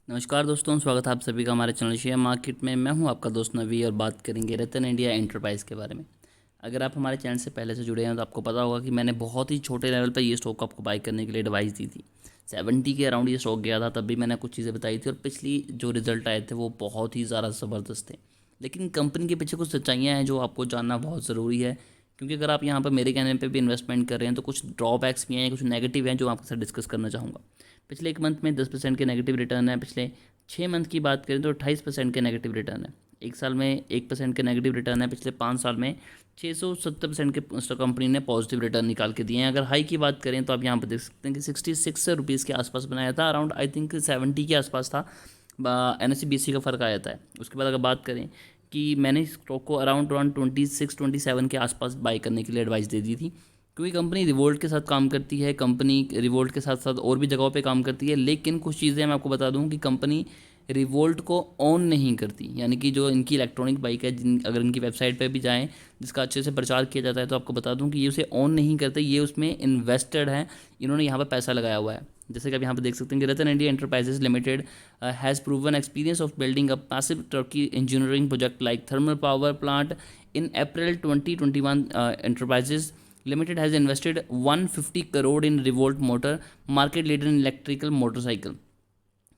नमस्कार दोस्तों, स्वागत है आप सभी का हमारे चैनल शेयर मार्केट में। मैं हूं आपका दोस्त नवी और बात करेंगे रतन इंडिया एंटरप्राइज़ के बारे में। अगर आप हमारे चैनल से पहले से जुड़े हैं तो आपको पता होगा कि मैंने बहुत ही छोटे लेवल पर ये स्टॉक आपको बाई करने के लिए एडवाइस दी थी। 70 के अराउंड ये स्टॉक गया था, तब भी मैंने कुछ चीज़ें बताई थी और पिछली जो रिजल्ट आए थे वो बहुत ही ज़्यादा ज़बरदस्त थे। लेकिन कंपनी के पीछे कुछ सच्चाइयाँ हैं जो आपको जानना बहुत ज़रूरी है, क्योंकि अगर आप यहाँ पर मेरे कहने पे भी इन्वेस्टमेंट कर रहे हैं तो कुछ ड्रॉबैक्स भी हैं, कुछ नेगेटिव हैं जो आपके साथ डिस्कस करना चाहूँगा। पिछले एक मंथ में 10% के नेगेटिव रिटर्न है। पिछले 6 मंथ की बात करें तो 28% के नेगेटिव रिटर्न है। एक साल में 1% के नेगेटिव रिटर्न है। पिछले 5 साल में 670% के कंपनी ने पॉजिटिव रिटर्न निकाल के दिए हैं। अगर हाई की बात करें तो आप यहाँ पर देख सकते हैं कि 66 रुपीज़ के आसपास बनाया था, अराउंड आई थिंक 70 के आसपास था। NSE BSE का फ़र्क आया था। उसके बाद अगर बात करें कि मैंने इस स्टॉक को अराउंड 26-27 के आसपास बाई करने के लिए एडवाइस दे दी थी, क्योंकि कंपनी रिवोल्ट के साथ काम करती है। कंपनी रिवोल्ट के साथ साथ और भी जगहों पे काम करती है, लेकिन कुछ चीज़ें मैं आपको बता दूं कि कंपनी रिवोल्ट को ऑन नहीं करती। यानी कि जो इनकी इलेक्ट्रॉनिक बाइक है, अगर इनकी वेबसाइट पे भी जाएं, जिसका अच्छे से प्रचार किया जाता है, तो आपको बता दूं कि ये उसे ऑन नहीं करते, ये उसमें इन्वेस्टेड है। इन्होंने यहाँ पर पैसा लगाया हुआ है। जैसे कि आप यहाँ पर देख सकते हैं कि Ratan India enterprises limited has proven experience of building a massive turnkey engineering project like thermal power plant in April 2021। Enterprises limited has invested 150 crore in Revolt motor, market leader in electrical motorcycle.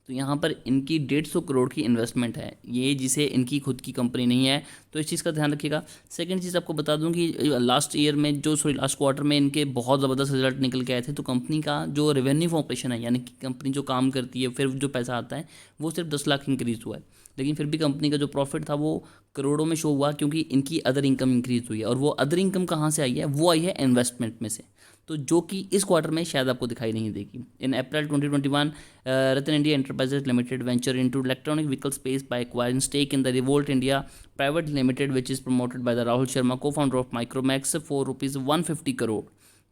तो यहाँ पर इनकी 150 करोड़ की investment है, ये जिसे इनकी खुद की कंपनी नहीं है, तो इस चीज़ का ध्यान रखिएगा। सेकंड चीज़ आपको बता दूं कि लास्ट ईयर में लास्ट क्वार्टर में इनके बहुत ज़बरदस्त रिजल्ट निकल के आए थे। तो कंपनी का जो रेवेन्यू ऑपरेशन है, यानी कि कंपनी जो काम करती है, फिर जो पैसा आता है वो सिर्फ 10 लाख इंक्रीज़ हुआ है। लेकिन फिर भी कंपनी का जो प्रॉफिट था वो करोड़ों में शो हुआ, क्योंकि इनकी अदर इनकम इंक्रीज़ हुई है। और वो अदर इनकम कहाँ से आई है? वो आई है इन्वेस्टमेंट में से, तो जो कि इस क्वार्टर में शायद आपको दिखाई नहीं देगी। In April 2021, Ratan India enterprises limited venture into electronic vehicle space by acquiring stake in the Revolt India private limited, which is promoted by the Rahul Sharma, co-founder of Micromax, for rupees 150 crore.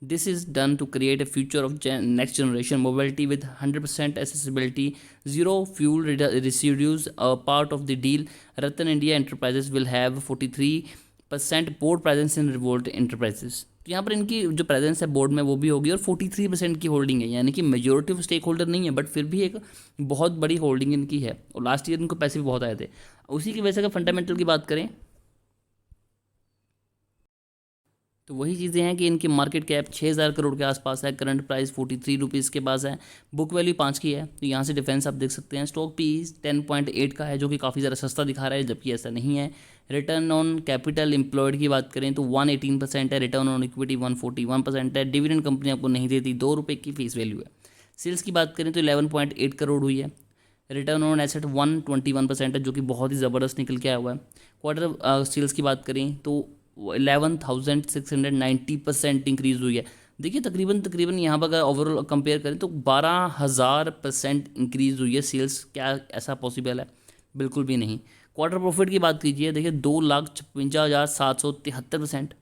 This is done to create a future of next generation mobility with 100% accessibility, zero fuel residues. A part of the deal, Ratan India Enterprises will have 43% board presence in Revolt Enterprises. तो यहाँ पर इनकी जो presence है board में वो भी होगी, और 43% की होल्डिंग है, यानी कि मेजोरिटी ऑफ स्टेक होल्डर नहीं है, बट फिर भी एक बहुत बड़ी होल्डिंग इनकी है। और लास्ट ईयर इनको पैसे भी बहुत आए थे। उसी की वजह से अगर फंडामेंटल की बात करें तो वही चीज़ें हैं कि इनकी मार्केट कैप 6,000 करोड़ के आसपास है, करंट प्राइस 43 रुपीज़ के पास है, बुक वैल्यू 5 की है। तो यहाँ से डिफेंस आप देख सकते हैं। स्टॉक पी 10.8 का है, जो कि काफ़ी ज़्यादा सस्ता दिखा रहा है, जबकि ऐसा नहीं है। रिटर्न ऑन कैपिटल एम्प्लॉयड की बात करें तो 118% है। रिटर्न ऑन इक्विटी 141% है। डिविडेंड कंपनी आपको नहीं देती, 2 रुपये की फेस वैल्यू है। सेल्स की बात करें तो 11.8 करोड़ हुई है। रिटर्न ऑन एसेट 121% है, जो कि बहुत ही ज़बरदस्त निकल के आया हुआ है। क्वार्टर सेल्स की बात करें तो 11,690% इंक्रीज़ हुई है। देखिए तकरीबन तकरीबन यहाँ पर अगर ओवरऑल कंपेयर करें तो 12,000% इंक्रीज़ हुई है सेल्स। क्या ऐसा पॉसिबल है? बिल्कुल भी नहीं। क्वार्टर प्रॉफिट की बात कीजिए, देखिए 2,56,773%।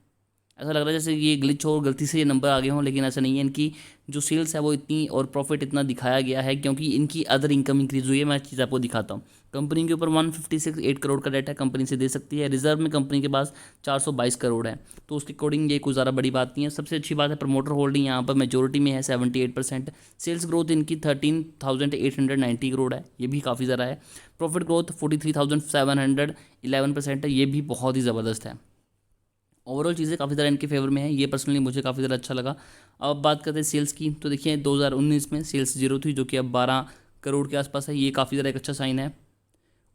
ऐसा लग रहा है जैसे ये ग्लिच हो और गलती से ये नंबर आ गए हों, लेकिन ऐसा नहीं है। इनकी जो सेल्स है वो इतनी और प्रॉफिट इतना दिखाया गया है क्योंकि इनकी अदर इनकम इंक्रीज़ हुई है। मैं चीज़ आपको दिखाता हूँ। कंपनी के ऊपर 156.8 करोड़ का डेट है, कंपनी से दे सकती है। रिजर्व में कंपनी के पास 422 करोड़ है, तो उसके अकॉर्डिंग ये कोई ज़्यादा बड़ी बात नहीं है। सबसे अच्छी बात है प्रमोटर होल्डिंग यहाँ पर मेजोरिटी में है, 78%। सेल्स ग्रोथ इनकी 13,890 करोड़ है, ये भी काफ़ी ज़्यादा है। प्रॉफिट ग्रोथ 43,711% है, ये भी बहुत ही ज़बरदस्त है। ओवरऑल चीज़ें काफ़ी ज़्यादा इनके फेवर में है, ये पर्सनली मुझे काफ़ी ज़्यादा अच्छा लगा। अब बात करते हैं सेल्स की, तो देखिए 2019 में सेल्स जीरो थी, जो कि अब 12 करोड़ के आसपास है। ये काफ़ी ज़्यादा एक अच्छा साइन है।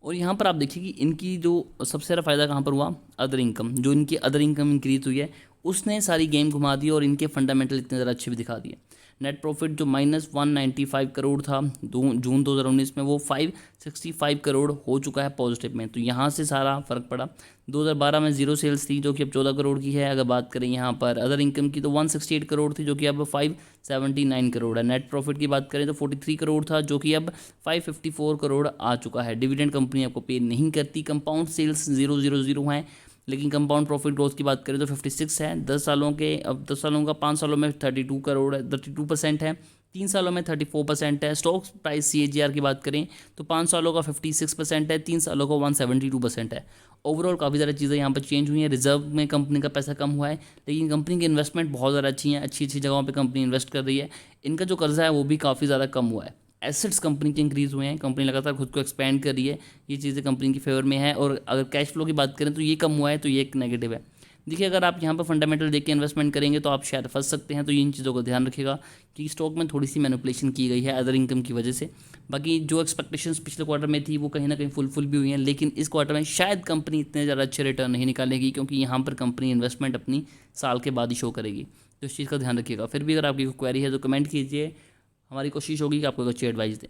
और यहाँ पर आप देखिए कि इनकी जो सबसे ज़्यादा फ़ायदा कहाँ पर हुआ? Other income. जो इनकी अदर इनकम इंक्रीज हुई है उसने सारी गेम घुमा दी और इनके फंडामेंटल इतने ज़्यादा अच्छे भी दिखा दिए। नेट प्रॉफिट जो -195 करोड़ था जून 2019 में, वो 565 करोड़ हो चुका है पॉजिटिव में। तो यहाँ से सारा फ़र्क पड़ा। 2012 में जीरो सेल्स थी, जो कि अब 14 करोड़ की है। अगर बात करें यहाँ पर अदर इनकम की तो 168 करोड़ थी, जो कि अब 579 करोड़ है। नेट प्रॉफिट की बात करें तो 43 करोड़ था, जो कि अब 554 करोड़ आ चुका है। डिविडेंड कंपनी आपको पे नहीं करती। कंपाउंड सेल्स 000 हैं, लेकिन कंपाउंड प्रॉफिट ग्रोथ की बात करें तो 56 है। 10 सालों के, अब 10 सालों का 5 सालों में 32 करोड़ है, 32% है। 3 सालों में 34% है। स्टॉक प्राइस CAGR की बात करें तो 5 सालों का 56% है, 3 सालों का 172% है। ओवरऑल काफ़ी ज़्यादा चीज़ें यहाँ पर चेंज हुई हैं। रिजर्व में कंपनी का पैसा कम हुआ है, लेकिन कंपनी की इन्वेस्टमेंट बहुत ज़्यादा अच्छी है, अच्छी अच्छी जगहों पर कंपनी इन्वेस्ट कर रही है। इनका जो कर्जा है वो भी काफ़ी ज़्यादा कम हुआ है। एसेट्स कंपनी के इंक्रीज़ हुए हैं, कंपनी लगातार खुद को एक्सपेंड कर रही है, ये चीज़ें कंपनी की फेवर में है। और अगर कैश फ्लो की बात करें तो ये कम हुआ है, तो ये एक नेगेटिव है। देखिए, अगर आप यहाँ पर फंडामेंटल देख के इन्वेस्टमेंट करेंगे तो आप शायद फंस सकते हैं, तो इन चीज़ों को ध्यान रखिएगा कि स्टॉक में थोड़ी सी मैनिपुलेशन की गई है अदर इनकम की वजह से। बाकी जो एक्सपेक्टेशंस पिछले क्वार्टर में थी वो कहीं ना कहीं फुलफिल भी हुई हैं, लेकिन इस क्वार्टर में शायद कंपनी इतने ज़्यादा अच्छे रिटर्न नहीं निकालेगी, क्योंकि यहाँ पर कंपनी इन्वेस्टमेंट अपनी साल के बाद ही शो करेगी। तो इस चीज़ का ध्यान रखिएगा। फिर भी अगर आपकी कोई क्वेरी है तो कमेंट कीजिए, हमारी कोशिश होगी कि आपको अच्छी एडवाइस दें।